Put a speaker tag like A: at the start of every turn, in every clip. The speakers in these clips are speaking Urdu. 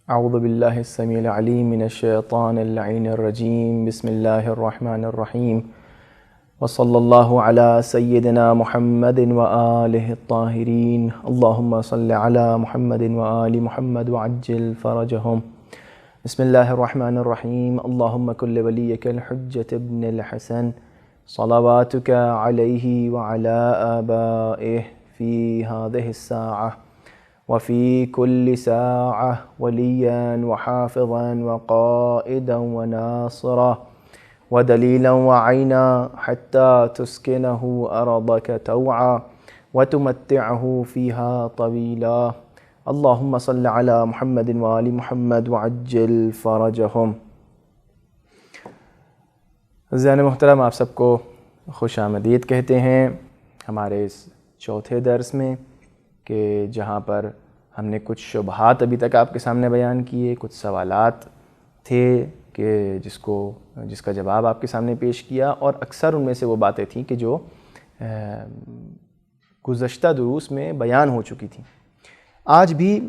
A: اعوذ باللہ السمیع العلیم من الشیطان اللعین الرجیم، بسم اللہ الرحمن الرحیم، وصلی اللہ علی سیدنا محمد وآلہ الطاہرین، اللہم صلی علی محمد وآل محمد وعجل فرجہم۔ بسم اللہ الرحمن الرحیم، اللہم کل ولیک الحجۃ ابن الحسن صلواتک علیہ وعلی آبائہ فی ہذہ الساعہ وفي كل ساعة وليا وحافظا وقائدا وناصرا ودليلا وعينا حتى تسكنه أرضك توعا وتمتعه فيها طويلا، اللهم صل على محمد وآل محمد وعجل فرجهم۔ عزیزان محترم، آپ سب کو خوش آمدید کہتے ہیں ہمارے اس چوتھے درس میں، کہ جہاں پر ہم نے کچھ شبہات ابھی تک آپ کے سامنے بیان کیے، کچھ سوالات تھے کہ جس کا جواب آپ کے سامنے پیش کیا، اور اکثر ان میں سے وہ باتیں تھیں کہ جو گزشتہ دروس میں بیان ہو چکی تھیں۔ آج بھی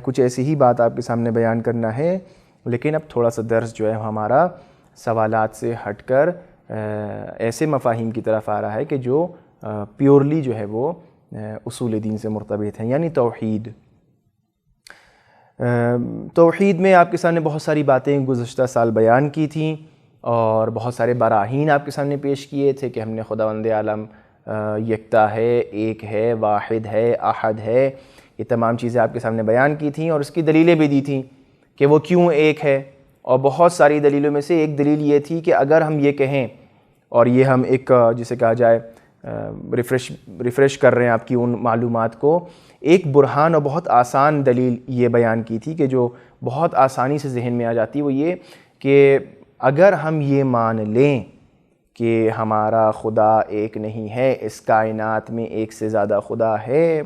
A: کچھ ایسی ہی بات آپ کے سامنے بیان کرنا ہے، لیکن اب تھوڑا سا درس جو ہے ہمارا سوالات سے ہٹ کر ایسے مفاہیم کی طرف آ رہا ہے کہ جو پیورلی جو ہے وہ اصول دین سے مرتبط ہیں، یعنی توحید۔ توحید میں آپ کے سامنے بہت ساری باتیں گزشتہ سال بیان کی تھیں، اور بہت سارے براہین آپ کے سامنے پیش کیے تھے کہ ہم نے خداوند عالم یکتا ہے، ایک ہے، واحد ہے، احد ہے، یہ تمام چیزیں آپ کے سامنے بیان کی تھیں، اور اس کی دلیلیں بھی دی تھیں کہ وہ کیوں ایک ہے۔ اور بہت ساری دلیلوں میں سے ایک دلیل یہ تھی کہ اگر ہم یہ کہیں، اور یہ ہم ایک جسے کہا جائے ریفریش کر رہے ہیں آپ کی ان معلومات کو، ایک برہان اور بہت آسان دلیل یہ بیان کی تھی کہ جو بہت آسانی سے ذہن میں آ جاتی، وہ یہ کہ اگر ہم یہ مان لیں کہ ہمارا خدا ایک نہیں ہے، اس کائنات میں ایک سے زیادہ خدا ہے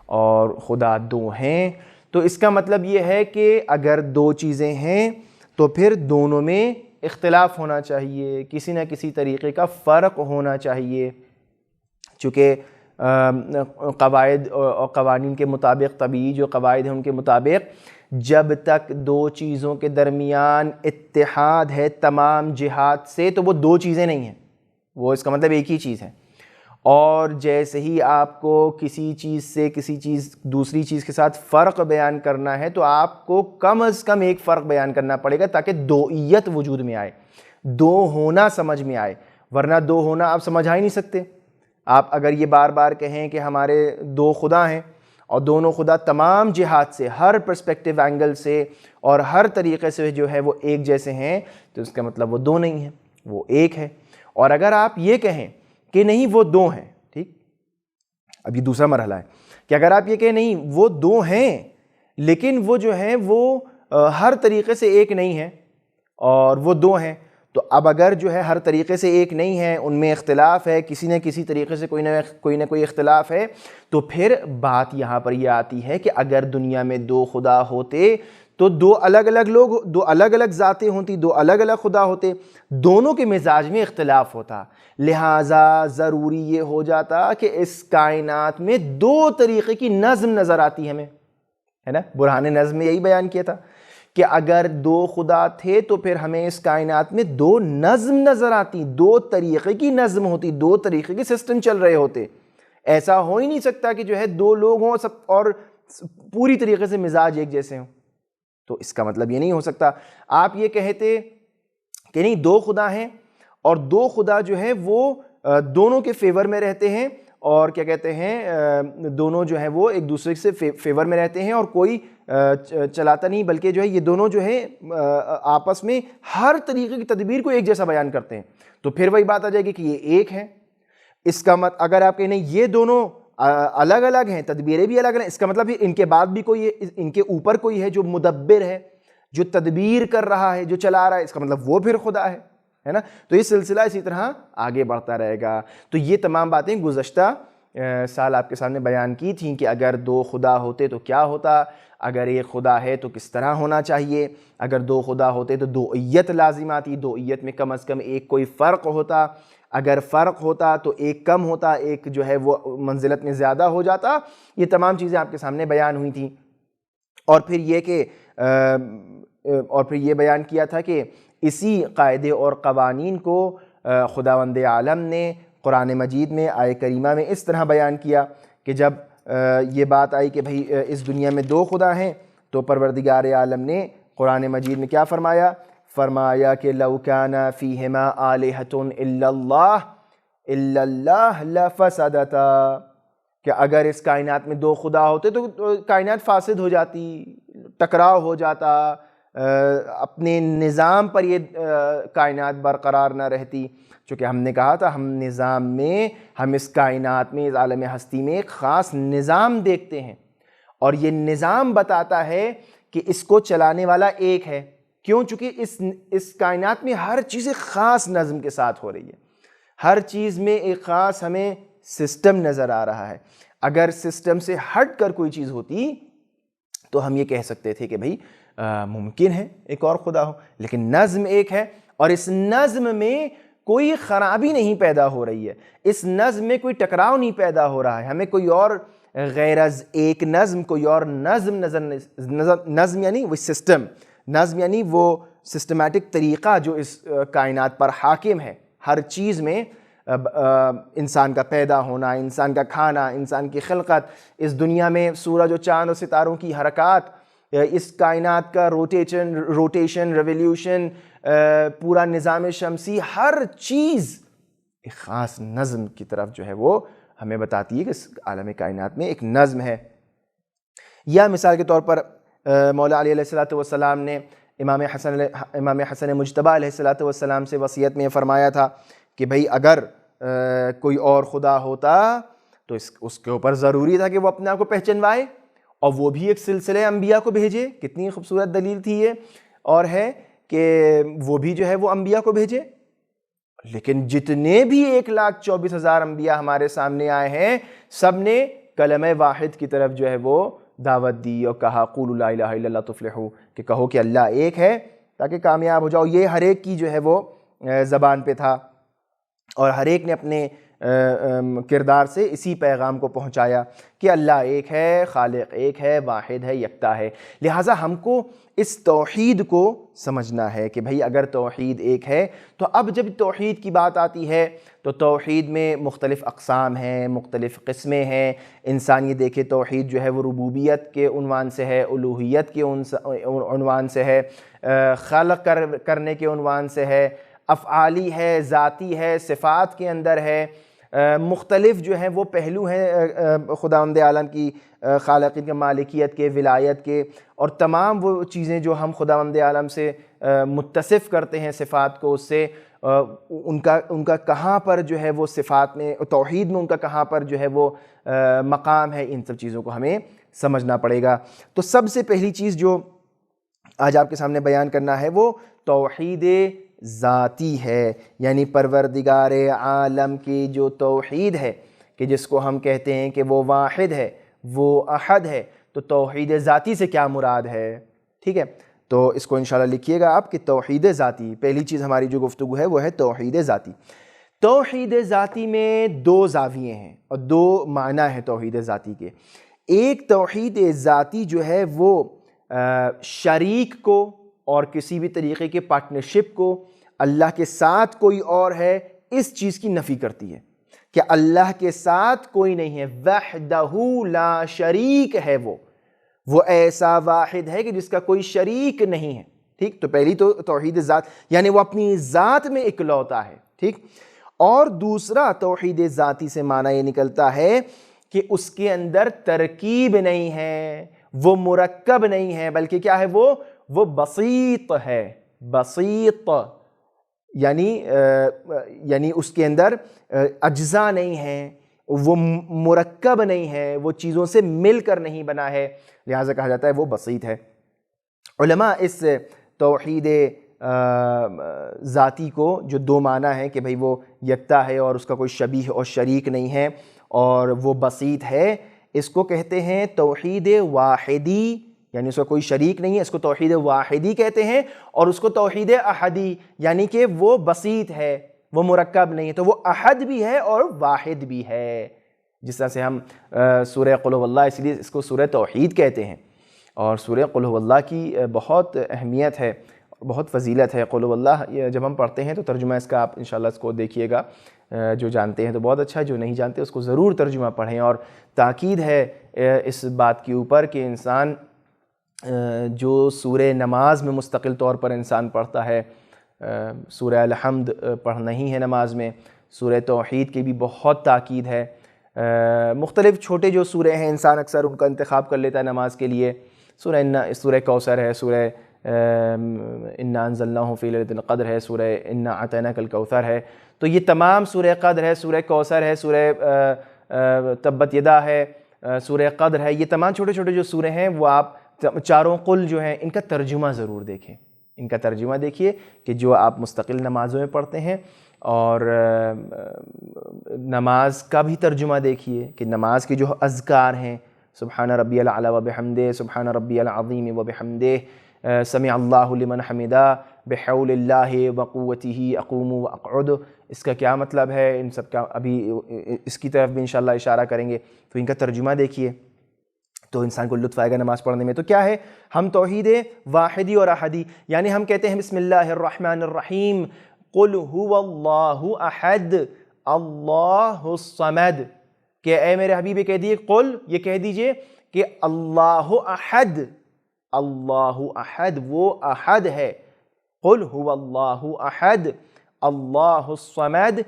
A: اور خدا دو ہیں، تو اس کا مطلب یہ ہے کہ اگر دو چیزیں ہیں تو پھر دونوں میں اختلاف ہونا چاہیے، کسی نہ کسی طریقے کا فرق ہونا چاہیے، چونکہ قواعد اور قوانین کے مطابق، طبیعی جو قواعد ہیں ان کے مطابق، جب تک دو چیزوں کے درمیان اتحاد ہے تمام جہات سے، تو وہ دو چیزیں نہیں ہیں، وہ اس کا مطلب ایک ہی چیز ہے۔ اور جیسے ہی آپ کو کسی چیز سے دوسری چیز کے ساتھ فرق بیان کرنا ہے، تو آپ کو کم از کم ایک فرق بیان کرنا پڑے گا تاکہ دوئیت وجود میں آئے، دو ہونا سمجھ میں آئے، ورنہ دو ہونا آپ سمجھا ہی نہیں سکتے۔ آپ اگر یہ بار بار کہیں کہ ہمارے دو خدا ہیں، اور دونوں خدا تمام جہات سے، ہر پرسپیکٹیو اینگل سے اور ہر طریقے سے جو ہے وہ ایک جیسے ہیں، تو اس کا مطلب وہ دو نہیں ہیں، وہ ایک ہے۔ اور اگر آپ یہ کہیں کہ نہیں وہ دو ہیں، ٹھیک، اب یہ دوسرا مرحلہ ہے کہ اگر آپ یہ کہیں نہیں وہ دو ہیں لیکن وہ جو ہیں وہ ہر طریقے سے ایک نہیں ہیں اور وہ دو ہیں، تو اب اگر جو ہے ہر طریقے سے ایک نہیں ہے، ان میں اختلاف ہے، کسی نہ کسی طریقے سے کوئی نہ کوئی اختلاف ہے، تو پھر بات یہاں پر یہ آتی ہے کہ اگر دنیا میں دو خدا ہوتے تو دو الگ الگ ذاتیں ہوتی، دو الگ الگ خدا ہوتے، دونوں کے مزاج میں اختلاف ہوتا، لہٰذا ضروری یہ ہو جاتا کہ اس کائنات میں دو طریقے کی نظم نظر آتی ہمیں، ہے نا۔ برہان نظم میں یہی بیان کیا تھا کہ اگر دو خدا تھے تو پھر ہمیں اس کائنات میں دو نظم نظر آتی، دو طریقے کی نظم ہوتی، دو طریقے کے سسٹم چل رہے ہوتے۔ ایسا ہو ہی نہیں سکتا کہ جو ہے دو لوگ ہوں سب اور پوری طریقے سے مزاج ایک جیسے ہوں، تو اس کا مطلب یہ نہیں ہو سکتا۔ آپ یہ کہتے کہ نہیں دو خدا ہیں، اور دو خدا جو ہے وہ دونوں کے فیور میں رہتے ہیں، اور کیا کہتے ہیں دونوں جو ہیں وہ ایک دوسرے سے فیور میں رہتے ہیں، اور کوئی چلاتا نہیں، بلکہ جو ہے یہ دونوں جو ہے آپس میں ہر طریقے کی تدبیر کو ایک جیسا بیان کرتے ہیں، تو پھر وہی بات آ جائے گی کہ یہ ایک ہے۔ اس کا اگر آپ کہیں نہیں یہ دونوں الگ الگ ہیں، تدبیریں بھی الگ الگ ہیں، اس کا مطلب ان کے بعد بھی کوئی ان کے اوپر کوئی ہے جو مدبر ہے، جو تدبیر کر رہا ہے، جو چلا رہا ہے، اس کا مطلب وہ پھر خدا ہے نا. تو یہ سلسلہ اسی طرح آگے بڑھتا رہے گا. تو یہ تمام باتیں گزشتہ سال آپ کے سامنے بیان کی تھیں کہ اگر دو خدا ہوتے تو کیا ہوتا، اگر ایک خدا ہے تو کس طرح ہونا چاہیے، اگر دو خدا ہوتے تو دوئیت لازم آتی، دوئیت میں کم از کم ایک کوئی فرق ہوتا، اگر فرق ہوتا تو ایک کم ہوتا، ایک جو ہے وہ منزلت میں زیادہ ہو جاتا. یہ تمام چیزیں آپ کے سامنے بیان ہوئی تھیں. اور پھر یہ بیان کیا تھا کہ اسی قاعدے اور قوانین کو خداوند عالم نے قرآن مجید میں آیہ کریمہ میں اس طرح بیان کیا کہ جب یہ بات آئی کہ بھئی اس دنیا میں دو خدا ہیں، تو پروردگار عالم نے قرآن مجید میں کیا فرمایا کہ لو کان فیہما آلہۃ الا اللہ لفسدتا، کہ اگر اس کائنات میں دو خدا ہوتے تو کائنات فاسد ہو جاتی، ٹکراؤ ہو جاتا، اپنے نظام پر یہ کائنات برقرار نہ رہتی. چونکہ ہم نے کہا تھا ہم اس کائنات میں، اس عالم ہستی میں ایک خاص نظام دیکھتے ہیں، اور یہ نظام بتاتا ہے کہ اس کو چلانے والا ایک ہے. کیوں؟ چونکہ اس کائنات میں ہر چیز ایک خاص نظم کے ساتھ ہو رہی ہے، ہر چیز میں ایک خاص ہمیں سسٹم نظر آ رہا ہے. اگر سسٹم سے ہٹ کر کوئی چیز ہوتی تو ہم یہ کہہ سکتے تھے کہ بھئی ممکن ہے ایک اور خدا ہو، لیکن نظم ایک ہے، اور اس نظم میں کوئی خرابی نہیں پیدا ہو رہی ہے، اس نظم میں کوئی ٹکراؤ نہیں پیدا ہو رہا ہے. ہمیں کوئی اور غیر از ایک نظم، کوئی اور نظم یعنی وہ سسٹم، نظم یعنی وہ سسٹمیٹک طریقہ جو اس کائنات پر حاکم ہے. ہر چیز میں انسان کا پیدا ہونا، انسان کا کھانا، انسان کی خلقت، اس دنیا میں سورج و چاند و ستاروں کی حرکات، اس کائنات کا روٹیشن، ریولیوشن، پورا نظام شمسی، ہر چیز ایک خاص نظم کی طرف جو ہے وہ ہمیں بتاتی ہے کہ اس عالم کائنات میں ایک نظم ہے. یا مثال کے طور پر مولا علی علیہ السلام نے امام حسن مجتبیٰ علیہ السلام سے وصیت میں فرمایا تھا کہ بھئی اگر کوئی اور خدا ہوتا تو اس کے اوپر ضروری تھا کہ وہ اپنے آپ کو پہچنوائے، اور وہ بھی ایک سلسلہ انبیاء کو بھیجے. کتنی خوبصورت دلیل تھی یہ، اور ہے کہ وہ بھی جو ہے وہ انبیاء کو بھیجے. لیکن جتنے بھی 1,24,000 انبیاء ہمارے سامنے آئے ہیں، سب نے کلمہ واحد کی طرف جو ہے وہ دعوت دی اور کہا قولوا لا الہ الا اللہ تفلحوا، کہ کہو کہ اللہ ایک ہے تاکہ کامیاب ہو جاؤ. یہ ہر ایک کی جو ہے وہ زبان پہ تھا، اور ہر ایک نے اپنے کردار سے اسی پیغام کو پہنچایا کہ اللہ ایک ہے، خالق ایک ہے، واحد ہے، یکتا ہے. لہٰذا ہم کو اس توحید کو سمجھنا ہے کہ بھئی اگر توحید ایک ہے تو اب جب توحید کی بات آتی ہے تو توحید میں مختلف اقسام ہیں، مختلف قسمیں ہیں. انسان یہ دیکھے توحید جو ہے وہ ربوبیت کے عنوان سے ہے، الوہیت کے عنوان سے ہے، خلق کرنے کے عنوان سے ہے، افعالی ہے، ذاتی ہے، صفات کے اندر ہے. مختلف جو ہیں وہ پہلو ہیں خداوند عالم کی خالقیت کے، مالکیت کے، ولایت کے، اور تمام وہ چیزیں جو ہم خداوند عالم سے متصف کرتے ہیں صفات کو، اس سے ان کا کہاں پر جو ہے وہ صفات میں، توحید میں ان کا کہاں پر جو ہے وہ مقام ہے، ان سب چیزوں کو ہمیں سمجھنا پڑے گا. تو سب سے پہلی چیز جو آج آپ کے سامنے بیان کرنا ہے وہ توحید ذاتی ہے، یعنی پروردگار عالم کی جو توحید ہے، کہ جس کو ہم کہتے ہیں کہ وہ واحد ہے، وہ احد ہے. تو توحید ذاتی سے کیا مراد ہے؟ ٹھیک ہے، تو اس کو انشاءاللہ لکھیے گا آپ کہ توحید ذاتی، پہلی چیز ہماری جو گفتگو ہے وہ ہے توحید ذاتی. توحید ذاتی میں دو زاویے ہیں اور دو معنی ہیں توحید ذاتی کے. ایک توحید ذاتی جو ہے وہ شریک کو اور کسی بھی طریقے کے پارٹنرشپ کو، اللہ کے ساتھ کوئی اور ہے، اس چیز کی نفی کرتی ہے کہ اللہ کے ساتھ کوئی نہیں ہے. وحدہ لا شریک ہے، وہ ایسا واحد ہے کہ جس کا کوئی شریک نہیں ہے. ٹھیک، تو پہلی تو توحید ذات یعنی وہ اپنی ذات میں اکلوتا ہے. ٹھیک، اور دوسرا توحید ذاتی سے معنی یہ نکلتا ہے کہ اس کے اندر ترکیب نہیں ہے، وہ مرکب نہیں ہے، بلکہ کیا ہے، وہ بسیط ہے. بسیط یعنی اس کے اندر اجزاء نہیں ہیں، وہ مرکب نہیں ہے، وہ چیزوں سے مل کر نہیں بنا ہے، لہٰذا کہا جاتا ہے وہ بسیط ہے۔ علماء اس توحید ذاتی کو جو دو معنی ہے کہ بھئی وہ یکتا ہے اور اس کا کوئی شبیہ اور شریک نہیں ہے اور وہ بسیط ہے، اس کو کہتے ہیں توحید واحدی، یعنی اس کا کوئی شریک نہیں ہے، اس کو توحید واحدی کہتے ہیں، اور اس کو توحید احدی، یعنی کہ وہ بسیط ہے، وہ مرکب نہیں ہے، تو وہ احد بھی ہے اور واحد بھی ہے۔ جس طرح سے ہم سورہ قل هو اللہ، اس لیے اس کو سورہ توحید کہتے ہیں، اور سورہ قل هو اللہ کی بہت اہمیت ہے، بہت فضیلت ہے۔ قل هو اللہ جب ہم پڑھتے ہیں تو ترجمہ اس کا آپ انشاءاللہ اس کو دیکھیے گا، جو جانتے ہیں تو بہت اچھا، جو نہیں جانتے اس کو ضرور ترجمہ پڑھیں، اور تاکید ہے اس بات کے اوپر کہ انسان جو سورہ نماز میں مستقل طور پر انسان پڑھتا ہے، سورہ الحمد پڑھنا ہی ہے نماز میں، سورہ توحید کی بھی بہت تاکید ہے۔ مختلف چھوٹے جو سورے ہیں انسان اکثر ان کا انتخاب کر لیتا ہے نماز کے لیے، سورہ کوثر ہے، سورہ انا انزلناہ فی لیلۃ القدر ہے، سورہ انا اعطیناک الکوثر ہے، تو یہ تمام سورہ قدر ہے، سورہ کوثر ہے، سورہ تبت یدا ہے، سورہ قدر ہے، یہ تمام چھوٹے چھوٹے جو سورے ہیں وہ آپ چاروں قل جو ہیں ان کا ترجمہ ضرور دیکھیں، ان کا ترجمہ دیکھیے کہ جو آپ مستقل نمازوں میں پڑھتے ہیں، اور نماز کا بھی ترجمہ دیکھیے کہ نماز کے جو اذکار ہیں، سبحان ربی الاعلی و بحمدہ، سبحان ربی العظیم و بحمدہ، سمع اللہ لمن حمدہ، بحول اللہ و قوتہ اقوم و اقعد، اس کا کیا مطلب ہے، ان سب کا ابھی اس کی طرف بھی انشاءاللہ اشارہ کریں گے، تو ان کا ترجمہ دیکھیے تو انسان کو لطف آئے گا نماز پڑھنے میں۔ تو کیا ہے، ہم توحید واحدی اور احدی، یعنی ہم کہتے ہیں بسم اللہ الرحمن الرحیم، قل هو اللہ احد اللہ الصمد، کہ اے میرے حبیب کہہ دیجئے، قل یہ کہہ دیجئے کہ اللہ احد، اللہ احد وہ احد ہے، قل هو اللہ احد اللہ الصمد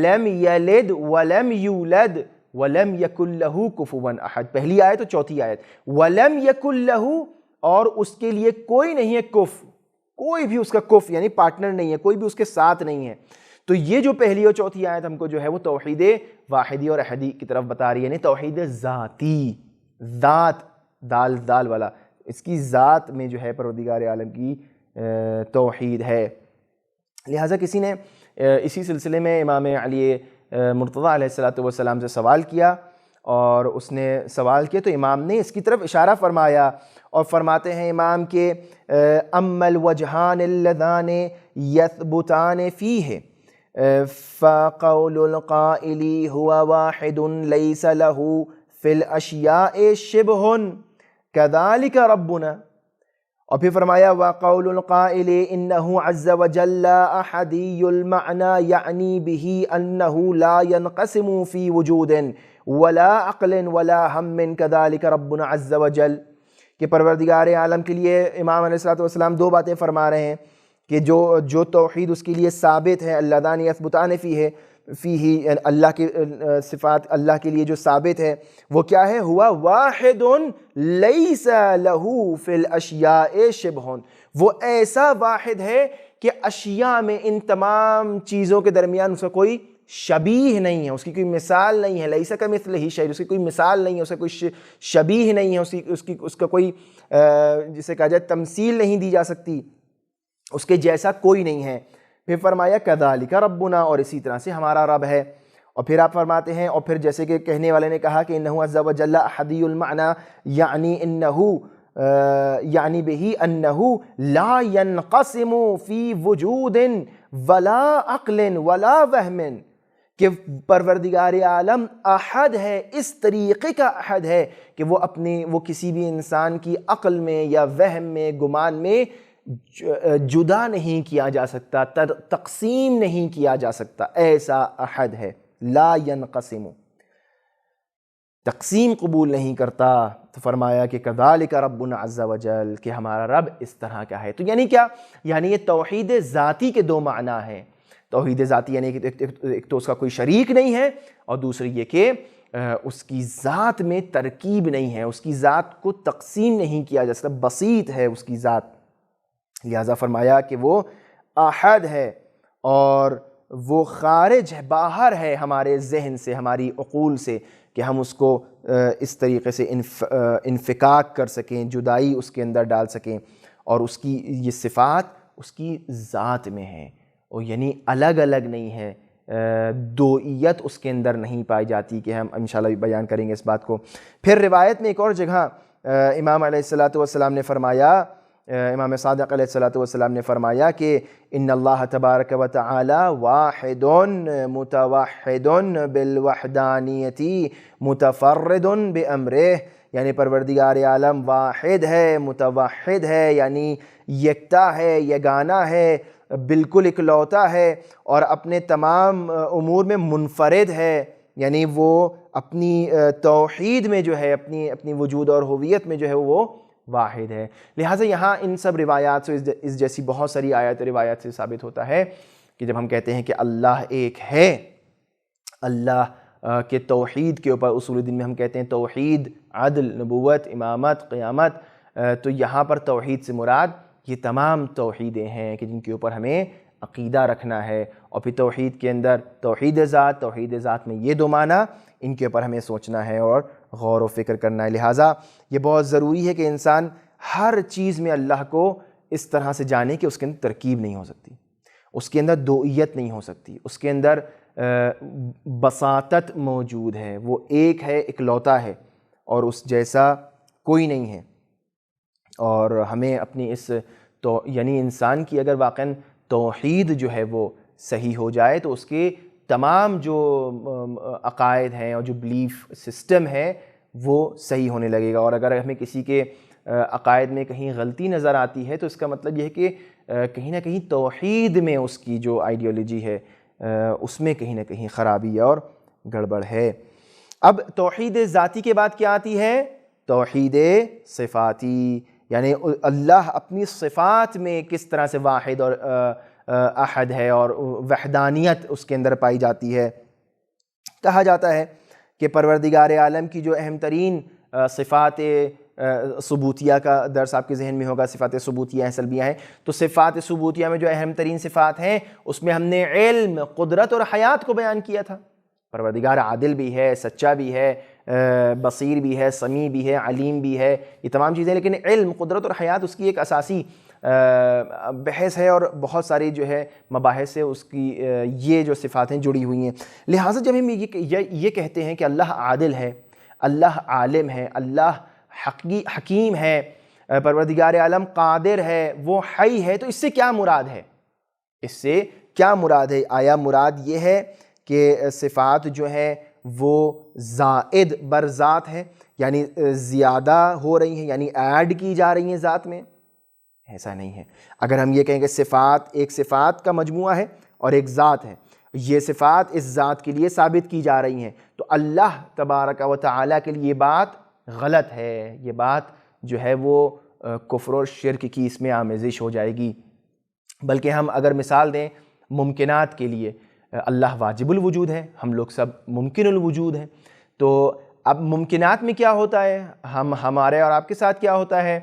A: لم یلد ولم یولد وَلَمْ يَكُنْ لَهُ كُفُوًا أَحَد، پہلی آیت اور چوتھی آیت، وَلَمْ يَكُنْ لَهُ، اور اس کے لیے کوئی نہیں ہے کف، کوئی بھی اس کا کف یعنی پارٹنر نہیں ہے، کوئی بھی اس کے ساتھ نہیں ہے۔ تو یہ جو پہلی اور چوتھی آیت ہم کو جو ہے وہ توحید واحدی اور احدی کی طرف بتا رہی ہے، یعنی توحید ذاتی، ذات، دال والا، اس کی ذات میں جو ہے پروردگار عالم کی توحید ہے۔ لہٰذا کسی نے اسی سلسلے میں امام علی مرتضیٰ علیہ السلام سے سوال کیا، اور اس نے سوال کیا تو امام نے اس کی طرف اشارہ فرمایا، اور فرماتے ہیں امام کے اما الوجہان اللذان یثبتان فیہ فقول القائل هو واحد لیس له فی الاشیاء شبہ کذالک ربنا، اور پھر فرمایا وَقَوْلُ الْقَائِلِ إِنَّهُ عَزَّ وَجَلَّ أَحَدِيُّ الْمَعْنَى يَعْنِي بِهِ أَنَّهُ لَا يَنْقَسِمُ فِي وُجُودٍ وَلَا عَقْلٍ وَلَا هَمٍّ كَذَلِكَ رَبُّنَا عَزَّ وَجَلَّ، کہ پروردگار عالم کے لیے امام علیہ السلام دو باتیں فرما رہے ہیں کہ جو توحید اس کے لیے ثابت ہے، اللذان یثبتان فیہ اللہ کی صفات اللہ کے لیے جو ثابت ہے وہ کیا ہے، ہوا واحد لیس لہ فی الاشیاء شبہ، وہ ایسا واحد ہے کہ اشیاء میں ان تمام چیزوں کے درمیان اس کا کوئی شبیہ نہیں ہے، اس کی کوئی مثال نہیں ہے، لیس کمثلہ شیء، اس کی کوئی مثال نہیں ہے، اس کا کوئی شبیہ نہیں ہے، اس کا کوئی جسے کہا جائے تمثیل نہیں دی جا سکتی، اس کے جیسا کوئی نہیں ہے۔ پھر فرمایا کذالک ربنا، اور اسی طرح سے ہمارا رب ہے۔ اور پھر آپ فرماتے ہیں، اور پھر جیسے کہ کہنے والے نے کہا کہ انہ عز وجل احدی المعنی، یعنی بہ انہ لا ينقسم فی وجود ولا عقل ولا وہم، کہ پروردگار عالم احد ہے، اس طریقے کا احد ہے کہ وہ کسی بھی انسان کی عقل میں یا وہم میں، گمان میں جدا نہیں کیا جا سکتا، تقسیم نہیں کیا جا سکتا، ایسا احد ہے، لا ينقسم، تقسیم قبول نہیں کرتا۔ تو فرمایا کہ کذالک ربنا عز وجل، کہ ہمارا رب اس طرح کا ہے۔ تو یعنی کیا، یعنی یہ توحید ذاتی کے دو معنی ہیں۔ توحید ذاتی یعنی کہ ایک تو اس کا کوئی شریک نہیں ہے، اور دوسری یہ کہ اس کی ذات میں ترکیب نہیں ہے، اس کی ذات کو تقسیم نہیں کیا جا سکتا، بسیط ہے اس کی ذات، لہذا فرمایا کہ وہ احد ہے، اور وہ خارج ہے، باہر ہے ہمارے ذہن سے، ہماری عقول سے، کہ ہم اس کو اس طریقے سے انفکاک کر سکیں، جدائی اس کے اندر ڈال سکیں. اور اس کی یہ صفات اس کی ذات میں ہیں، اور یعنی الگ الگ نہیں ہے، دوئیت اس کے اندر نہیں پائی جاتی، کہ ہم انشاءاللہ بھی بیان کریں گے اس بات کو. پھر روایت میں ایک اور جگہ امام علیہ السلام نے فرمایا، امام صادق علیہ السلام نے فرمایا کہ ان اللہ تبارک و تعالی واحد متوحد بالوحدانیت متفرد بامرہ، یعنی پروردگار عالم واحد ہے، متوحد ہے، یعنی یکتا ہے، یگانہ ہے، بالکل اکلوتا ہے، اور اپنے تمام امور میں منفرد ہے، یعنی وہ اپنی توحید میں جو ہے، اپنی وجود اور ہویت میں جو ہے وہ واحد ہے. لہٰذا یہاں ان سب روایات سے، اس جیسی بہت ساری آیات روایات سے ثابت ہوتا ہے کہ جب ہم کہتے ہیں کہ اللہ ایک ہے، اللہ کے توحید کے اوپر اصول دین میں ہم کہتے ہیں توحید، عدل، نبوت، امامت، قیامت، تو یہاں پر توحید سے مراد یہ تمام توحیدیں ہیں کہ جن کے اوپر ہمیں عقیدہ رکھنا ہے. اور پھر توحید کے اندر توحید ذات میں یہ دو معنی، ان کے اوپر ہمیں سوچنا ہے اور غور و فکر کرنا ہے. لہٰذا یہ بہت ضروری ہے کہ انسان ہر چیز میں اللہ کو اس طرح سے جانے کہ اس کے اندر ترکیب نہیں ہو سکتی، اس کے اندر دوئیت نہیں ہو سکتی، اس کے اندر بساطت موجود ہے، وہ ایک ہے، اکلوتا ہے، اور اس جیسا کوئی نہیں ہے. اور ہمیں اپنی یعنی انسان کی اگر واقعاً توحید جو ہے وہ صحیح ہو جائے تو اس کے تمام جو عقائد ہیں اور جو بلیف سسٹم ہے وہ صحیح ہونے لگے گا. اور اگر ہمیں کسی کے عقائد میں کہیں غلطی نظر آتی ہے تو اس کا مطلب یہ ہے کہ کہیں نہ کہیں توحید میں اس کی جو آئیڈیالوجی ہے اس میں کہیں نہ کہیں خرابی اور گڑبڑ ہے. اب توحید ذاتی کے بعد کیا آتی ہے؟ توحید صفاتی، یعنی اللہ اپنی صفات میں کس طرح سے واحد اور احد ہے اور وحدانیت اس کے اندر پائی جاتی ہے. کہا جاتا ہے کہ پروردگار عالم کی جو اہم ترین صفات ثبوتیہ کا درس آپ کے ذہن میں ہوگا، صفات ثبوتیہ ہیں، سلبیہ ہیں. تو صفات ثبوتیہ میں جو اہم ترین صفات ہیں اس میں ہم نے علم، قدرت اور حیات کو بیان کیا تھا. پروردگار عادل بھی ہے، سچا بھی ہے، بصیر بھی ہے، سمیع بھی ہے، علیم بھی ہے، یہ تمام چیزیں. لیکن علم، قدرت اور حیات اس کی ایک اساسی بحث ہے، اور بہت ساری جو ہے مباحث سے اس کی یہ جو صفاتیں جڑی ہوئی ہیں. لہٰذا جب ہم یہ کہتے ہیں کہ اللہ عادل ہے، اللہ عالم ہے، اللہ حکیم ہے، پروردگار عالم قادر ہے، وہ حی ہے، تو اس سے کیا مراد ہے؟ اس سے کیا مراد ہے؟ آیا مراد یہ ہے کہ صفات جو ہیں وہ زائد بر ذات ہے، یعنی زیادہ ہو رہی ہیں، یعنی ایڈ کی جا رہی ہیں ذات میں؟ ایسا نہیں ہے. اگر ہم یہ کہیں کہ صفات ایک صفات کا مجموعہ ہے اور ایک ذات ہے، یہ صفات اس ذات کے لیے ثابت کی جا رہی ہیں، تو اللہ تبارک و تعالیٰ کے لیے یہ بات غلط ہے، یہ بات جو ہے وہ کفر اور شرک کی اس میں آمیزش ہو جائے گی. بلکہ ہم اگر مثال دیں ممکنات کے لیے، اللہ واجب الوجود ہے، ہم لوگ سب ممکن الوجود ہیں. تو اب ممکنات میں کیا ہوتا ہے؟ ہمارے اور آپ کے ساتھ کیا ہوتا ہے؟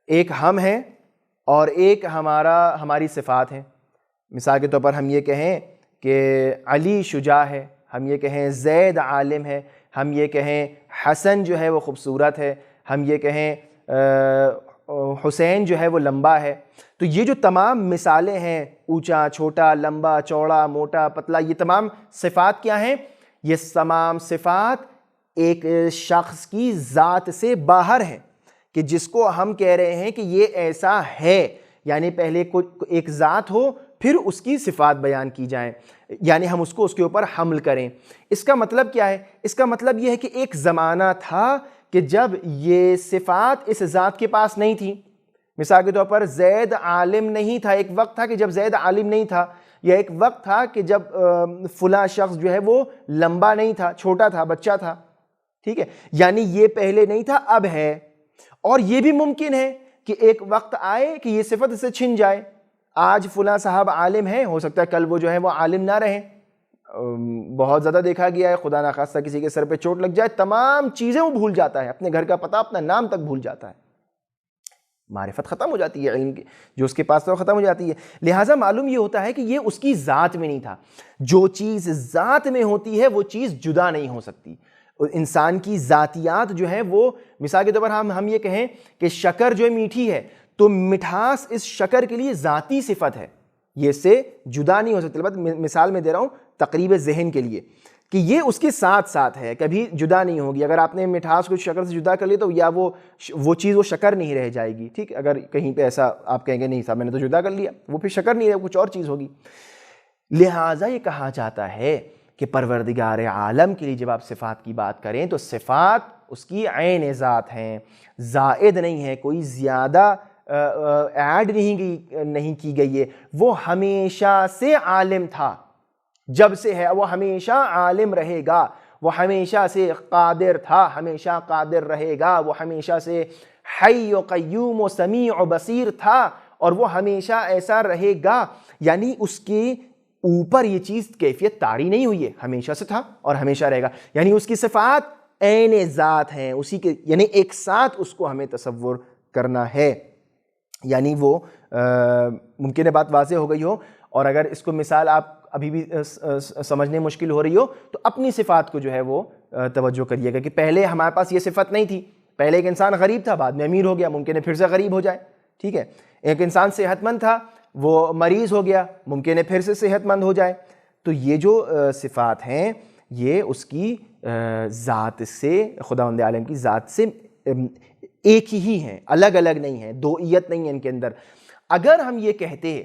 A: ایک ہم ہیں اور ایک ہماری صفات ہیں. مثال کے طور پر ہم یہ کہیں کہ علی شجاع ہے، ہم یہ کہیں زید عالم ہے، ہم یہ کہیں حسن جو ہے وہ خوبصورت ہے، ہم یہ کہیں حسین جو ہے وہ لمبا ہے. تو یہ جو تمام مثالیں ہیں، اونچا، چھوٹا، لمبا، چوڑا، موٹا، پتلا، یہ تمام صفات کیا ہیں؟ یہ تمام صفات ایک شخص کی ذات سے باہر ہیں، کہ جس کو ہم کہہ رہے ہیں کہ یہ ایسا ہے. یعنی پہلے ایک ذات ہو پھر اس کی صفات بیان کی جائیں، یعنی ہم اس کے اوپر حمل کریں. اس کا مطلب کیا ہے؟ اس کا مطلب یہ ہے کہ ایک زمانہ تھا کہ جب یہ صفات اس ذات کے پاس نہیں تھی. مثال کے طور پر زید عالم نہیں تھا، ایک وقت تھا کہ جب زید عالم نہیں تھا، یا ایک وقت تھا کہ جب فلاں شخص جو ہے وہ لمبا نہیں تھا، چھوٹا تھا، بچہ تھا. ٹھیک ہے، یعنی یہ پہلے نہیں تھا، اب ہے. اور یہ بھی ممکن ہے کہ ایک وقت آئے کہ یہ صفت اس سے چھن جائے. آج فلاں صاحب عالم ہیں، ہو سکتا ہے کل وہ جو ہے وہ عالم نہ رہیں. بہت زیادہ دیکھا گیا ہے، خدا نخواستہ کسی کے سر پہ چوٹ لگ جائے، تمام چیزیں وہ بھول جاتا ہے، اپنے گھر کا پتہ، اپنا نام تک بھول جاتا ہے. معرفت ختم ہو جاتی ہے، علم جو اس کے پاس تھا وہ ختم ہو جاتی ہے۔ لہٰذا معلوم یہ ہوتا ہے کہ یہ اس کی ذات میں نہیں تھا۔ جو چیز ذات میں ہوتی ہے وہ چیز جدا نہیں ہو سکتی۔ انسان کی ذاتیات جو ہے وہ، مثال کے طور پر ہم یہ کہیں کہ شکر جو ہے میٹھی ہے، تو مٹھاس اس شکر کے لیے ذاتی صفت ہے، یہ اس سے جدا نہیں ہو سکتی۔ البتہ مثال میں دے رہا ہوں تقریب ذہن کے لیے کہ یہ اس کے ساتھ ساتھ ہے، کبھی جدا نہیں ہوگی۔ اگر آپ نے مٹھاس کو شکر سے جدا کر لیا تو یا وہ چیز وہ شکر نہیں رہ جائے گی، ٹھیک۔ اگر کہیں پہ ایسا آپ کہیں گے نہیں صاحب میں نے تو جدا کر لیا، وہ پھر شکر نہیں رہے، کچھ اور چیز ہوگی۔ لہٰذا یہ کہا جاتا ہے کہ پروردگار عالم کے لیے جب آپ صفات کی بات کریں تو صفات اس کی عین ذات ہیں، زائد نہیں ہے، کوئی زیادہ ایڈ نہیں کی گئی ہے۔ وہ ہمیشہ سے عالم تھا، جب سے ہے وہ ہمیشہ عالم رہے گا، وہ ہمیشہ سے قادر تھا، ہمیشہ قادر رہے گا، وہ ہمیشہ سے حی و قیوم و سمیع و بصیر تھا، اور وہ ہمیشہ ایسا رہے گا۔ یعنی اس کے اوپر یہ چیز کیفیت طاری نہیں ہوئی ہے، ہمیشہ سے تھا اور ہمیشہ رہے گا۔ یعنی اس کی صفات عین ذات ہیں، اسی کے یعنی ایک ساتھ اس کو ہمیں تصور کرنا ہے۔ یعنی وہ ممکن ہے بات واضح ہو گئی ہو، اور اگر اس کو مثال آپ ابھی بھی سمجھنے مشکل ہو رہی ہو تو اپنی صفات کو جو ہے وہ توجہ کریے گا کہ پہلے ہمارے پاس یہ صفت نہیں تھی۔ پہلے ایک انسان غریب تھا، بعد میں امیر ہو گیا، ممکن ہے پھر سے غریب ہو جائے، ٹھیک ہے۔ ایک انسان صحت مند تھا، وہ مریض ہو گیا، ممکن ہے پھر سے صحت مند ہو جائے۔ تو یہ جو صفات ہیں یہ اس کی ذات سے، خداوند عالم کی ذات سے ایک ہی ہیں، الگ الگ نہیں ہیں، دوئیت نہیں ہے ان کے اندر۔ اگر ہم یہ کہتے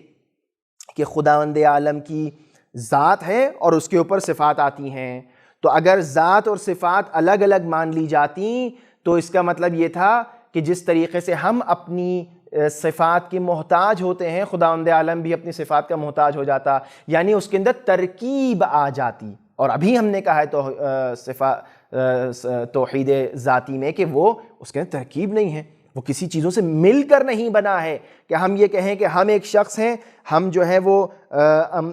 A: کہ خداوند عالم کی ذات ہے اور اس کے اوپر صفات آتی ہیں، تو اگر ذات اور صفات الگ الگ مان لی جاتی تو اس کا مطلب یہ تھا کہ جس طریقے سے ہم اپنی صفات کے محتاج ہوتے ہیں، خداوند عالم بھی اپنی صفات کا محتاج ہو جاتا، یعنی اس کے اندر ترکیب آ جاتی۔ اور ابھی ہم نے کہا ہے توحید ذاتی میں کہ وہ اس کے اندر ترکیب نہیں ہے، وہ کسی چیزوں سے مل کر نہیں بنا ہے کہ ہم یہ کہیں کہ ہم ایک شخص ہیں، ہم جو ہے وہ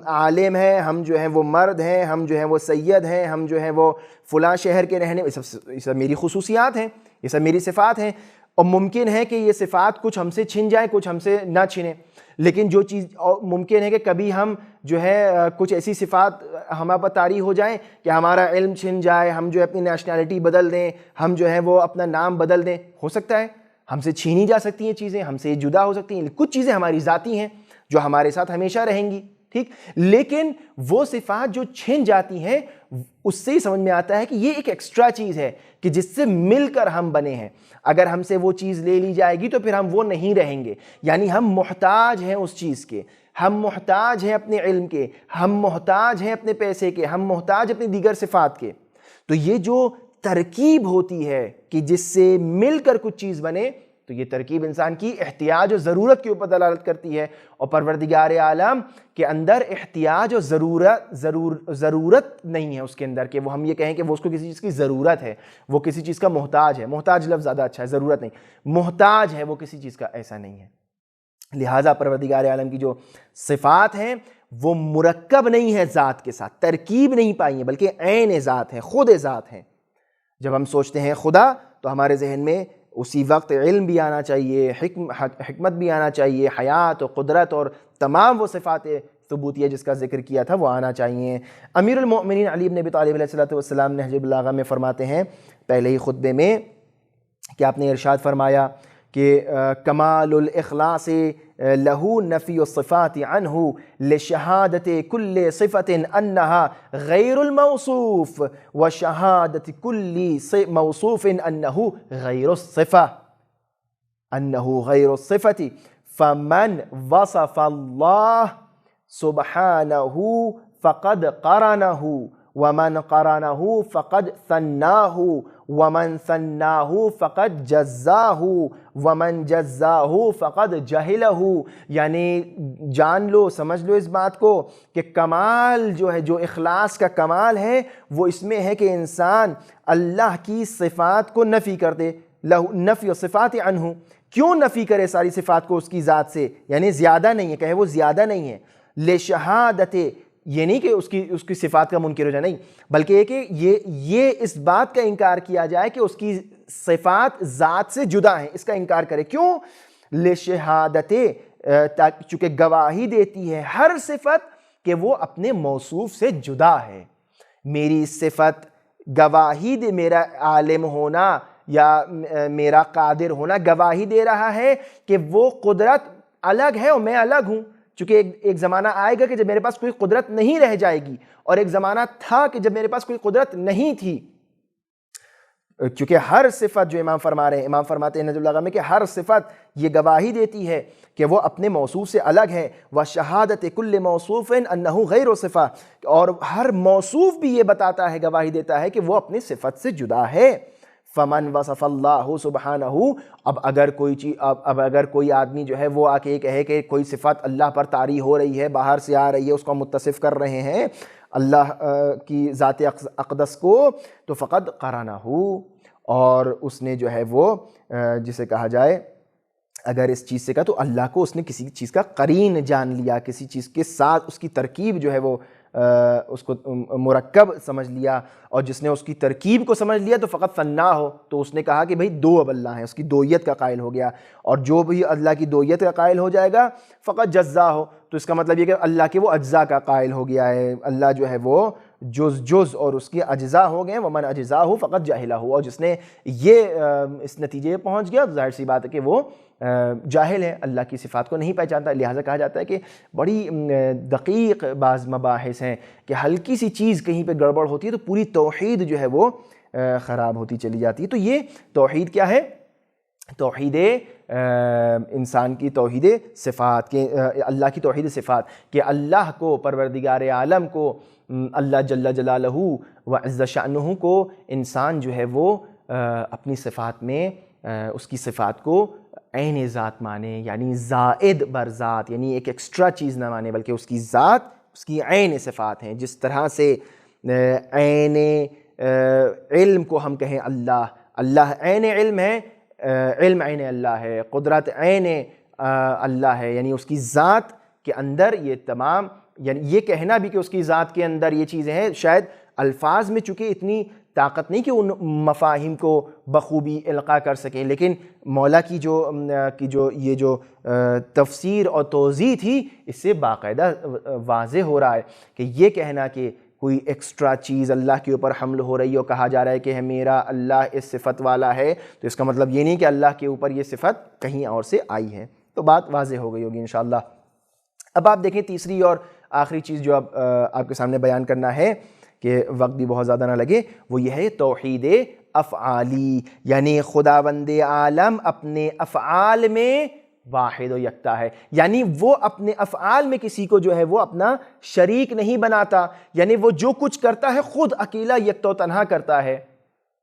A: عالم ہیں، ہم جو ہیں وہ مرد ہیں، ہم جو ہیں وہ سید ہیں، ہم جو ہیں وہ فلاں شہر کے رہنے، یہ سب میری خصوصیات ہیں، یہ سب میری صفات ہیں۔ اور ممکن ہے کہ یہ صفات کچھ ہم سے چھن جائیں، کچھ ہم سے نہ چھنیں، لیکن جو چیز ممکن ہے کہ کبھی ہم جو ہے کچھ ایسی صفات ہمارے پر طاری ہو جائیں کہ ہمارا علم چھن جائے، ہم جو ہے اپنی نیشنلٹی بدل دیں، ہم جو ہے وہ اپنا نام بدل دیں، ہو سکتا ہے ہم سے چھینی جا سکتی ہیں چیزیں، ہم سے جدا ہو سکتی ہیں۔ کچھ چیزیں ہماری ذاتی ہیں جو ہمارے ساتھ ہمیشہ رہیں گی، ٹھیک، لیکن وہ صفات جو چھن جاتی ہیں اس سے ہی سمجھ میں آتا ہے کہ یہ ایک ایکسٹرا چیز ہے کہ جس سے مل کر ہم بنے ہیں۔ اگر ہم سے وہ چیز لے لی جائے گی تو پھر ہم وہ نہیں رہیں گے، یعنی ہم محتاج ہیں اس چیز کے، ہم محتاج ہیں اپنے علم کے، ہم محتاج ہیں اپنے پیسے کے، ہم محتاج اپنی دیگر صفات کے۔ تو یہ جو ترکیب ہوتی ہے کہ جس سے مل کر کچھ چیز بنے، تو یہ ترکیب انسان کی احتیاج و ضرورت کے اوپر دلالت کرتی ہے، اور پروردگار عالم کے اندر احتیاج و ضرورت نہیں ہے اس کے اندر کہ وہ ہم یہ کہیں کہ وہ اس کو کسی چیز کی ضرورت ہے، وہ کسی چیز کا محتاج ہے۔ محتاج لفظ زیادہ اچھا ہے، ضرورت نہیں، محتاج ہے وہ کسی چیز کا، ایسا نہیں ہے۔ لہٰذا پروردگار عالم کی جو صفات ہیں وہ مرکب نہیں ہے ذات کے ساتھ، ترکیب نہیں پائی ہیں، بلکہ عین ذات ہیں، خود ذات ہیں۔ جب ہم سوچتے ہیں خدا تو ہمارے ذہن میں اسی وقت علم بھی آنا چاہیے، حکمت بھی آنا چاہیے، حیات و قدرت اور تمام وہ صفات ثبوتیہ جس کا ذکر کیا تھا وہ آنا چاہیے۔ امیر المؤمنین علی بن ابی طالب علیہ السلام نہج البلاغہ میں فرماتے ہیں پہلے ہی خطبے میں کہ آپ نے ارشاد فرمایا کہ کمال الاخلاص لہو نفی الصفات عنہ لشہادت کل صفت انہا غیر الموصوف وشہادت کل موصوف انہو غیر الصفہ الصفت فمن وصف اللہ سبحانہ فقد قرنہ ومن قرنہ فقد ثناہ ومن ثناہ فقد جزاہ ومن جزاہ فقد جہلہ۔ یعنی جان لو، سمجھ لو اس بات کو کہ کمال جو ہے، جو اخلاص کا کمال ہے وہ اس میں ہے کہ انسان اللہ کی صفات کو نفی کر دے، نفی صفات عنہ۔ کیوں نفی کرے ساری صفات کو اس کی ذات سے؟ یعنی زیادہ نہیں ہے، کہے وہ زیادہ نہیں ہے، لشہادت، یہ نہیں کہ اس کی صفات کا منکر ہو جائے، نہیں، بلکہ یہ کہ یہ اس بات کا انکار کیا جائے کہ اس کی صفات ذات سے جدا ہیں، اس کا انکار کرے۔ کیوں؟ لشہادت چونکہ گواہی دیتی ہے ہر صفت کہ وہ اپنے موصوف سے جدا ہے. میری صفت گواہی دے، میرا عالم ہونا یا میرا قادر ہونا گواہی دے رہا ہے کہ وہ قدرت الگ ہے اور میں الگ ہوں. چونکہ ایک زمانہ آئے گا کہ جب میرے پاس کوئی قدرت نہیں رہ جائے گی، اور ایک زمانہ تھا کہ جب میرے پاس کوئی قدرت نہیں تھی. چونکہ ہر صفت جو امام فرما رہے ہیں، امام فرماتے ہیں نجم البلاغہ میں کہ ہر صفت یہ گواہی دیتی ہے کہ وہ اپنے موصوف سے الگ ہے. وَشَہَادَةِ كُلِّ مَوْصُوفٍ أَنَّهُ غَيْرُ صِفَةٍ، اور ہر موصوف بھی یہ بتاتا ہے، گواہی دیتا ہے کہ وہ اپنی صفت سے جدا ہے. فمن وصف اللہ سبحانہ، اب اگر کوئی آدمی جو ہے وہ آ کے کہے کہ کوئی صفت اللہ پر طاری ہو رہی ہے، باہر سے آ رہی ہے، اس کو متصف کر رہے ہیں اللہ کی ذات اقدس کو، تو فقد قرنہ، اور اس نے جو ہے وہ جسے کہا جائے اگر اس چیز سے کہا تو اللہ کو اس نے کسی چیز کا قرین جان لیا، کسی چیز کے ساتھ اس کی ترکیب جو ہے وہ اس کو مرکب سمجھ لیا. اور جس نے اس کی ترکیب کو سمجھ لیا تو فقط فنا ہو، تو اس نے کہا کہ بھئی دو اب اللہ ہیں، اس کی دوئیت کا قائل ہو گیا. اور جو بھی اللہ کی دوئیت کا قائل ہو جائے گا فقط جزا ہو، تو اس کا مطلب یہ کہ اللہ کے وہ اجزاء کا قائل ہو گیا ہے. اللہ جو ہے وہ جز اور اس کے اجزاء ہو گئے. ومن اجزاہ فقط جاہلہ، اور جس نے یہ اس نتیجے پہ پہنچ گیا، ظاہر سی بات ہے کہ وہ جاہل ہے، اللہ کی صفات کو نہیں پہچانتا. لہٰذا کہا جاتا ہے کہ بڑی دقیق بعض مباحث ہیں کہ ہلکی سی چیز کہیں پہ گڑبڑ ہوتی ہے تو پوری توحید جو ہے وہ خراب ہوتی چلی جاتی ہے. تو یہ توحید کیا ہے؟ توحید انسان کی توحید صفات، کہ اللہ کی توحید صفات، کہ اللہ کو، پروردگار عالم کو، اللہ جل جلالہ و عز شأنہ کو انسان جو ہے وہ اپنی صفات میں اس کی صفات کو عین ذات مانے، یعنی زائد بر ذات، یعنی ایک ایکسٹرا چیز نہ مانے، بلکہ اس کی ذات اس کی عین صفات ہیں. جس طرح سے عین علم کو ہم کہیں اللہ عین علم ہے، علم عین اللہ ہے، قدرت عین اللہ ہے، یعنی اس کی ذات کے اندر یہ تمام، یعنی یہ کہنا بھی کہ اس کی ذات کے اندر یہ چیزیں ہیں، شاید الفاظ میں چونکہ اتنی طاقت نہیں کہ ان مفاہیم کو بخوبی القاء کر سکیں، لیکن مولا کی جو تفسیر اور توضیح تھی، اس سے باقاعدہ واضح ہو رہا ہے کہ یہ کہنا کہ کوئی ایکسٹرا چیز اللہ کے اوپر حمل ہو رہی ہے اور کہا جا رہا ہے کہ میرا اللہ اس صفت والا ہے، تو اس کا مطلب یہ نہیں کہ اللہ کے اوپر یہ صفت کہیں اور سے آئی ہے. تو بات واضح ہو گئی ہوگی انشاءاللہ. اب آپ دیکھیں تیسری اور آخری چیز جو اب آپ کے سامنے بیان کرنا ہے کہ وقت بھی بہت زیادہ نہ لگے، وہ یہ ہے توحید افعالی، یعنی خداوند عالم اپنے افعال میں واحد و یکتا ہے، یعنی وہ اپنے افعال میں کسی کو جو ہے وہ اپنا شریک نہیں بناتا، یعنی وہ جو کچھ کرتا ہے خود اکیلا یکتا و تنہا کرتا ہے.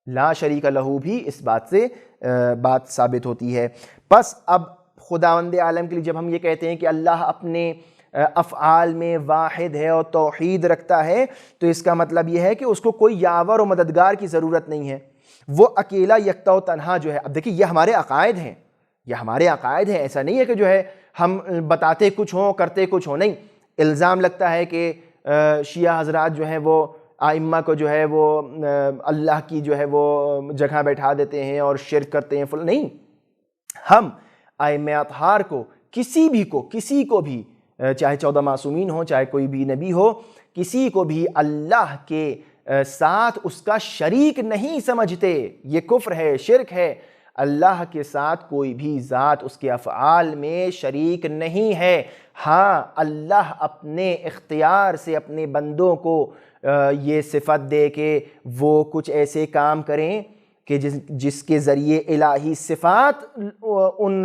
A: لا شریک لہو بھی اس بات سے بات ثابت ہوتی ہے. پس اب خداوند عالم کے لیے جب ہم یہ کہتے ہیں کہ اللہ اپنے افعال میں واحد ہے اور توحید رکھتا ہے، تو اس کا مطلب یہ ہے کہ اس کو کوئی یاور و مددگار کی ضرورت نہیں ہے، وہ اکیلا یکتا و تنہا جو ہے. اب دیکھیں یہ ہمارے عقائد ہیں، یہ ہمارے عقائد ہیں، ایسا نہیں ہے کہ جو ہے ہم بتاتے کچھ ہوں کرتے کچھ ہوں. نہیں، الزام لگتا ہے کہ شیعہ حضرات جو ہیں وہ ائمہ کو جو ہے وہ اللہ کی جو ہے وہ جگہ بیٹھا دیتے ہیں اور شرک کرتے ہیں. نہیں، ہم ائمہ اطہار کو کسی کو بھی چاہے 14 معصومین ہوں، چاہے کوئی بھی نبی ہو، کسی کو بھی اللہ کے ساتھ اس کا شریک نہیں سمجھتے. یہ کفر ہے، شرک ہے. اللہ کے ساتھ کوئی بھی ذات اس کے افعال میں شریک نہیں ہے. ہاں، اللہ اپنے اختیار سے اپنے بندوں کو یہ صفت دے کہ وہ کچھ ایسے کام کریں کہ جس کے ذریعے الہی صفات ان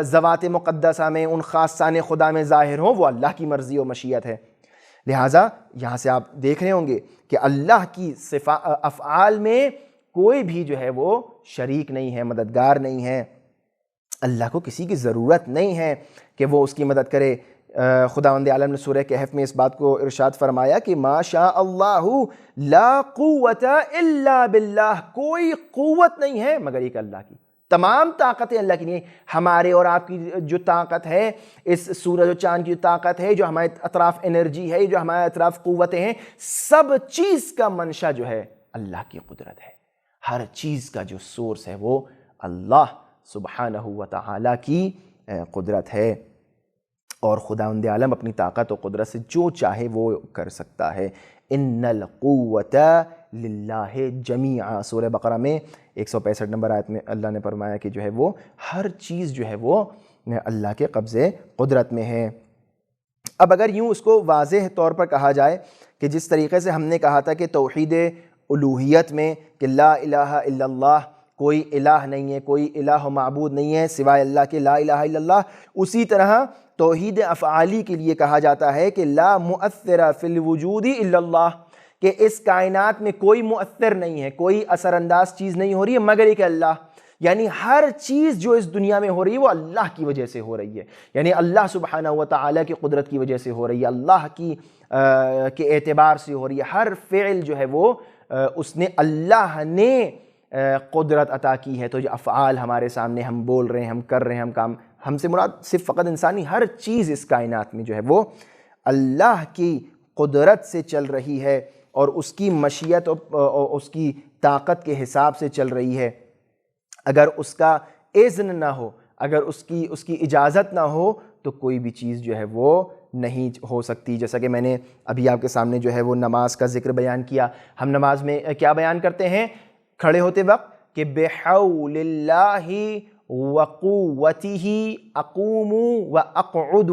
A: ذوات مقدسہ میں، ان خاصان خدا میں ظاہر ہوں، وہ اللہ کی مرضی و مشیت ہے. لہٰذا یہاں سے آپ دیکھ رہے ہوں گے کہ اللہ کی افعال میں کوئی بھی جو ہے وہ شریک نہیں ہے، مددگار نہیں ہے. اللہ کو کسی کی ضرورت نہیں ہے کہ وہ اس کی مدد کرے. خداوند عالم نے سورہ کہف میں اس بات کو ارشاد فرمایا کہ ما شاء اللہ لا قوت الا باللہ، کوئی قوت نہیں ہے مگر ایک اللہ کی. تمام طاقتیں اللہ کی نہیں ہیں. ہمارے اور آپ کی جو طاقت ہے، اس سورج و چاند کی جو طاقت ہے، جو ہمارے اطراف انرجی ہے، جو ہمارے اطراف قوتیں ہیں، سب چیز کا منشا جو ہے اللہ کی قدرت ہے. ہر چیز کا جو سورس ہے وہ اللہ سبحانہ و تعالی کی قدرت ہے، اور خداوند عالم اپنی طاقت و قدرت سے جو چاہے وہ کر سکتا ہے۔ ان القوۃ للہ جمیعا، سورہ بقرہ میں 165 نمبر آیت میں اللہ نے فرمایا کہ جو ہے وہ ہر چیز جو ہے وہ اللہ کے قبضے قدرت میں ہے۔ اب اگر یوں اس کو واضح طور پر کہا جائے کہ جس طریقے سے ہم نے کہا تھا کہ توحید الوہیت میں کہ لا الہ الا اللہ، کوئی الہ نہیں ہے، کوئی الہ و معبود نہیں ہے سوائے اللہ کے، لا الہ الا اللہ، اسی طرح توحید افعالی کے لیے کہا جاتا ہے کہ لا مؤثر فی الوجود الا اللہ، کہ اس کائنات میں کوئی مؤثر نہیں ہے، کوئی اثر انداز چیز نہیں ہو رہی ہے مگر ایک اللہ، یعنی ہر چیز جو اس دنیا میں ہو رہی ہے وہ اللہ کی وجہ سے ہو رہی ہے، یعنی اللہ سبحانہ و تعالی کی قدرت کی وجہ سے ہو رہی ہے، اللہ کے اعتبار سے ہو رہی ہے، ہر فعل جو ہے وہ اس نے اللہ نے قدرت عطا کی ہے۔ تو جو افعال ہمارے سامنے ہم بول رہے ہیں، ہم کر رہے ہیں، ہم کام، ہم سے مراد صرف فقط انسانی، ہر چیز اس کائنات میں جو ہے وہ اللہ کی قدرت سے چل رہی ہے اور اس کی مشیت اور اس کی طاقت کے حساب سے چل رہی ہے۔ اگر اس کا اذن نہ ہو، اگر اس کی اجازت نہ ہو تو کوئی بھی چیز جو ہے وہ نہیں ہو سکتی۔ جیسا کہ میں نے ابھی آپ کے سامنے جو ہے وہ نماز کا ذکر بیان کیا، ہم نماز میں کیا بیان کرتے ہیں کھڑے ہوتے وقت کہ بحول اللہ وقوتہ اقوم واقعد،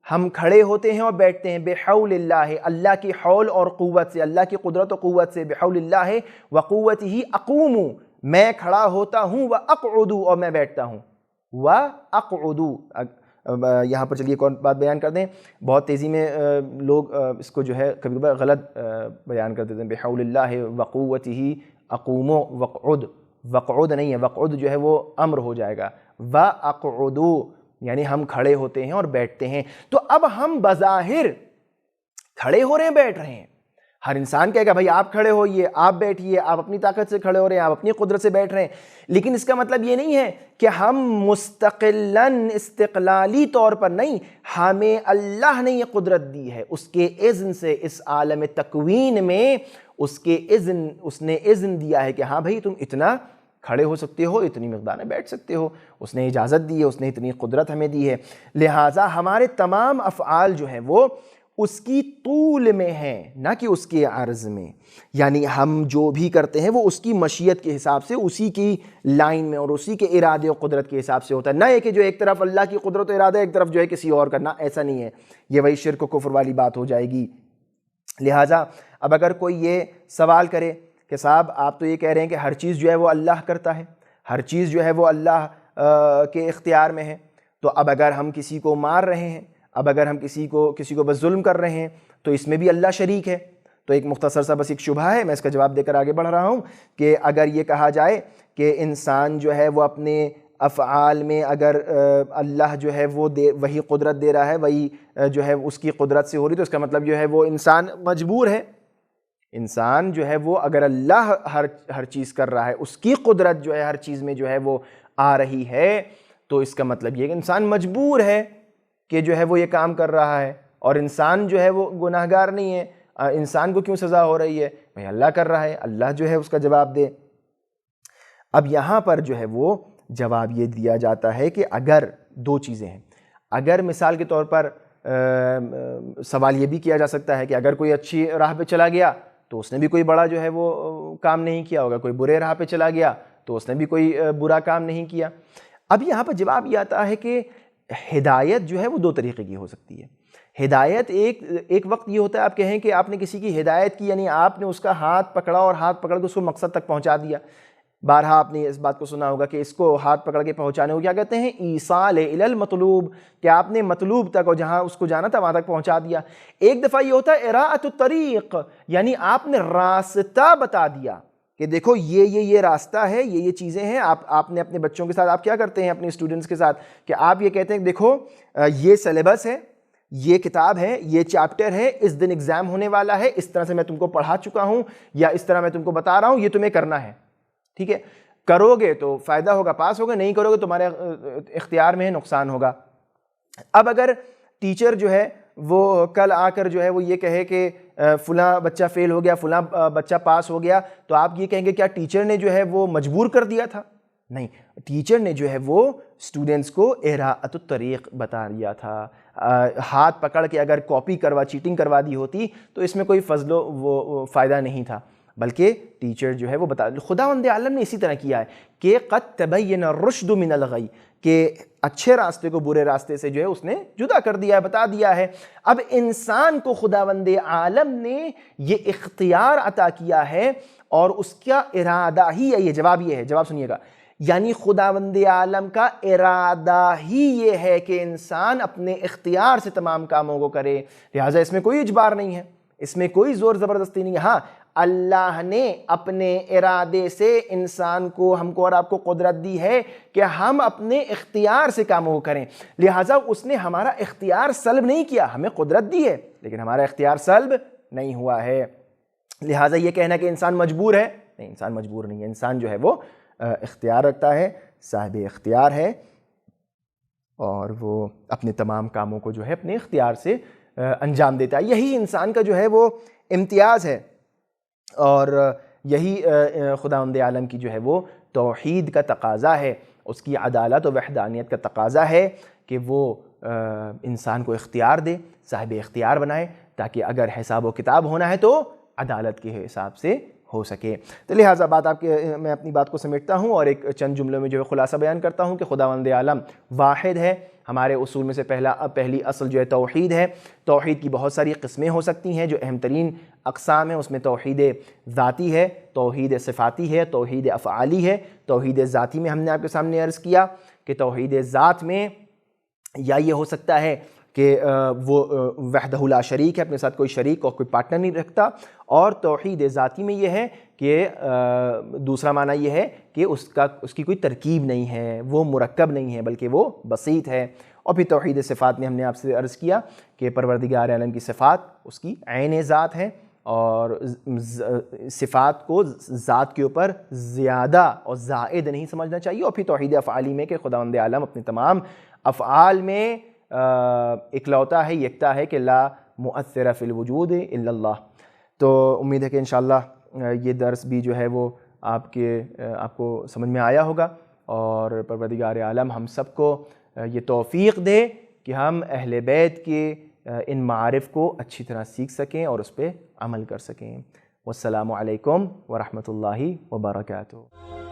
A: ہم کھڑے ہوتے ہیں اور بیٹھتے ہیں بحول اللہ، اللہ کی حول اور قوت سے، اللہ کی قدرت و قوت سے، بحول اللہ وقوتہ اقوم، میں کھڑا ہوتا ہوں، واقعد، اور میں بیٹھتا ہوں، واقعد۔ یہاں پر چلیے ایک اور بات بیان کر دیں، بہت تیزی میں لوگ اس کو جو ہے کبھی کبھی غلط بیان کر دیتے ہیں، بحول اللہ وقوتہ اقوم وقعد، وقعد نہیں ہے، وقعد جو ہے وہ امر ہو جائے گا، واقعد یعنی ہم کھڑے ہوتے ہیں اور بیٹھتے ہیں۔ تو اب ہم بظاہر کھڑے ہو رہے ہیں، بیٹھ رہے ہیں، ہر انسان کہے گا بھائی آپ کھڑے ہوئیے، آپ بیٹھیے، آپ اپنی طاقت سے کھڑے ہو رہے ہیں، آپ اپنی قدرت سے بیٹھ رہے ہیں، لیکن اس کا مطلب یہ نہیں ہے کہ ہم مستقلاً استقلالی طور پر نہیں، ہمیں اللہ نے یہ قدرت دی ہے، اس کے اذن سے اس عالم تکوین میں اس نے اذن دیا ہے کہ ہاں بھائی تم اتنا کھڑے ہو سکتے ہو، اتنی مقدار میں بیٹھ سکتے ہو، اس نے اجازت دی ہے، اس نے اتنی قدرت ہمیں دی ہے، لہٰذا ہمارے تمام افعال جو ہیں وہ اس کی طول میں ہیں، نہ کہ اس کے عرض میں، یعنی ہم جو بھی کرتے ہیں وہ اس کی مشیت کے حساب سے، اسی کی لائن میں اور اسی کے ارادے و قدرت کے حساب سے ہوتا ہے، نہ یہ کہ جو ایک طرف اللہ کی قدرت و ارادہ ایک طرف جو ہے کسی اور کرنا، ایسا نہیں ہے، یہ وہی شرک و کفر والی بات ہو جائے گی۔ لہٰذا اب اگر کوئی یہ سوال کرے کہ صاحب آپ تو یہ کہہ رہے ہیں کہ ہر چیز جو ہے وہ اللہ کرتا ہے، ہر چیز جو ہے وہ اللہ کے اختیار میں ہے، تو اب اگر ہم کسی کو مار رہے ہیں، اب اگر ہم کسی کو بس ظلم کر رہے ہیں تو اس میں بھی اللہ شریک ہے؟ تو ایک مختصر سا بس ایک شبہ ہے، میں اس کا جواب دے کر آگے بڑھ رہا ہوں کہ اگر یہ کہا جائے کہ انسان جو ہے وہ اپنے افعال میں اگر اللہ جو ہے وہ وہی قدرت دے رہا ہے، وہی جو ہے اس کی قدرت سے ہو رہی، تو اس کا مطلب جو ہے وہ انسان مجبور ہے۔ انسان جو ہے وہ اگر اللہ ہر چیز کر رہا ہے، اس کی قدرت جو ہے ہر چیز میں جو ہے وہ آ رہی ہے، تو اس کا مطلب یہ کہ انسان مجبور ہے کہ جو ہے وہ یہ کام کر رہا ہے، اور انسان جو ہے وہ گناہگار نہیں ہے، انسان کو کیوں سزا ہو رہی ہے؟ بھئی اللہ کر رہا ہے، اللہ جو ہے اس کا جواب دے۔ اب یہاں پر جو ہے وہ جواب یہ دیا جاتا ہے کہ اگر دو چیزیں ہیں، اگر مثال کے طور پر سوال یہ بھی کیا جا سکتا ہے کہ اگر کوئی اچھی راہ پہ چلا گیا تو اس نے بھی کوئی بڑا جو ہے وہ کام نہیں کیا ہوگا، کوئی برے راہ پہ چلا گیا تو اس نے بھی کوئی برا کام نہیں کیا۔ اب یہاں پر جواب یہ آتا ہے کہ ہدایت جو ہے وہ دو طریقے کی ہو سکتی ہے۔ ہدایت ایک وقت یہ ہوتا ہے آپ کہیں کہ آپ نے کسی کی ہدایت کی، یعنی آپ نے اس کا ہاتھ پکڑا اور ہاتھ پکڑ کے اس کو مقصد تک پہنچا دیا۔ بارہا آپ نے اس بات کو سنا ہوگا کہ اس کو ہاتھ پکڑ کے پہنچانے کو کیا کہتے ہیں؟ ایصال الی المطلوب، کہ آپ نے مطلوب تک اور جہاں اس کو جانا تھا وہاں تک پہنچا دیا۔ ایک دفعہ یہ ہوتا ہے اراءۃ الطریق، یعنی آپ نے راستہ بتا دیا کہ دیکھو یہ راستہ ہے، یہ چیزیں ہیں۔ آپ نے اپنے بچوں کے ساتھ آپ کیا کرتے ہیں اپنے اسٹوڈنٹس کے ساتھ کہ آپ یہ کہتے ہیں کہ دیکھو یہ سلیبس ہے، یہ کتاب ہے، یہ چیپٹر ہے، اس دن ایگزام ہونے والا ہے، اس طرح سے میں تم کو پڑھا چکا ہوں یا اس طرح میں تم کو بتا رہا ہوں، یہ تمہیں کرنا ہے، ٹھیک ہے؟ کرو گے تو فائدہ ہوگا، پاس ہوگا، نہیں کرو گے تمہارے اختیار میں ہے، نقصان ہوگا۔ اب اگر ٹیچر جو ہے وہ کل آ کر جو ہے وہ یہ کہے کہ فلاں بچہ فیل ہو گیا، فلاں بچہ پاس ہو گیا، تو آپ یہ کہیں گے کیا ٹیچر نے جو ہے وہ مجبور کر دیا تھا؟ نہیں، ٹیچر نے جو ہے وہ اسٹوڈنٹس کو اراءۃ الطریق بتا دیا تھا. ہاتھ پکڑ کے اگر کاپی چیٹنگ کروا دی ہوتی تو اس میں کوئی فضل و وہ فائدہ نہیں تھا، بلکہ ٹیچر جو ہے وہ خداوند عالم نے اسی طرح کیا ہے کہ قد تبین الرشد من الغی، کہ اچھے راستے کو برے راستے سے جو ہے اس نے جدا کر دیا ہے، بتا دیا ہے. اب انسان کو خداوند عالم نے یہ اختیار عطا کیا ہے اور اس کا ارادہ ہی ہے، یہ جواب سنیے گا، یعنی خداوند عالم کا ارادہ ہی یہ ہے کہ انسان اپنے اختیار سے تمام کاموں کو کرے، لہٰذا اس میں کوئی اجبار نہیں ہے، اس میں کوئی زور زبردستی نہیں ہے. ہاں، اللہ نے اپنے ارادے سے انسان کو، ہم کو اور آپ کو قدرت دی ہے کہ ہم اپنے اختیار سے کاموں کو کریں، لہٰذا اس نے ہمارا اختیار سلب نہیں کیا، ہمیں قدرت دی ہے لیکن ہمارا اختیار سلب نہیں ہوا ہے. لہٰذا یہ کہنا کہ انسان مجبور ہے، نہیں، انسان مجبور نہیں ہے. انسان جو ہے وہ اختیار رکھتا ہے، صاحب اختیار ہے، اور وہ اپنے تمام کاموں کو جو ہے اپنے اختیار سے انجام دیتا ہے. یہی انسان کا جو ہے وہ امتیاز ہے، اور یہی خداوند عالم کی جو ہے وہ توحید کا تقاضا ہے، اس کی عدالت و وحدانیت کا تقاضا ہے کہ وہ انسان کو اختیار دے، صاحب اختیار بنائے، تاکہ اگر حساب و کتاب ہونا ہے تو عدالت کے حساب سے ہو سکے. تو لہٰذا میں اپنی بات کو سمیٹتا ہوں اور ایک چند جملوں میں جو ہے خلاصہ بیان کرتا ہوں کہ خداوند عالم واحد ہے. ہمارے اصول میں سے پہلی اصل جو ہے توحید ہے. توحید کی بہت ساری قسمیں ہو سکتی ہیں، جو اہم ترین اقسام ہیں اس میں توحید ذاتی ہے، توحید صفاتی ہے، توحید افعالی ہے. توحید ذاتی میں ہم نے آپ کے سامنے عرض کیا کہ توحید ذات میں یا یہ ہو سکتا ہے کہ وہ وحدہ لا شریک ہے، اپنے ساتھ کوئی شریک اور کوئی پارٹنر نہیں رکھتا، اور توحید ذاتی میں یہ ہے کہ دوسرا معنی یہ ہے کہ اس کی کوئی ترکیب نہیں ہے، وہ مرکب نہیں ہے بلکہ وہ بسیط ہے. اور پھر توحید صفات میں ہم نے آپ سے عرض کیا کہ پروردگار عالم کی صفات اس کی عین ذات ہیں، اور صفات کو ذات کے اوپر زیادہ اور زائد نہیں سمجھنا چاہیے. اور پھر توحید افعالی میں کہ خداوند عالم اپنے تمام افعال میں اکلوتا ہے، یکتا ہے کہ لا مؤثر فی الوجود الا اللہ. تو امید ہے کہ انشاءاللہ یہ درس بھی جو ہے وہ آپ کو سمجھ میں آیا ہوگا، اور پروردگار عالم ہم سب کو یہ توفیق دے کہ ہم اہل بیت کے ان معارف کو اچھی طرح سیکھ سکیں اور اس پہ عمل کر سکیں. والسلام علیکم ورحمۃ اللہ وبرکاتہ.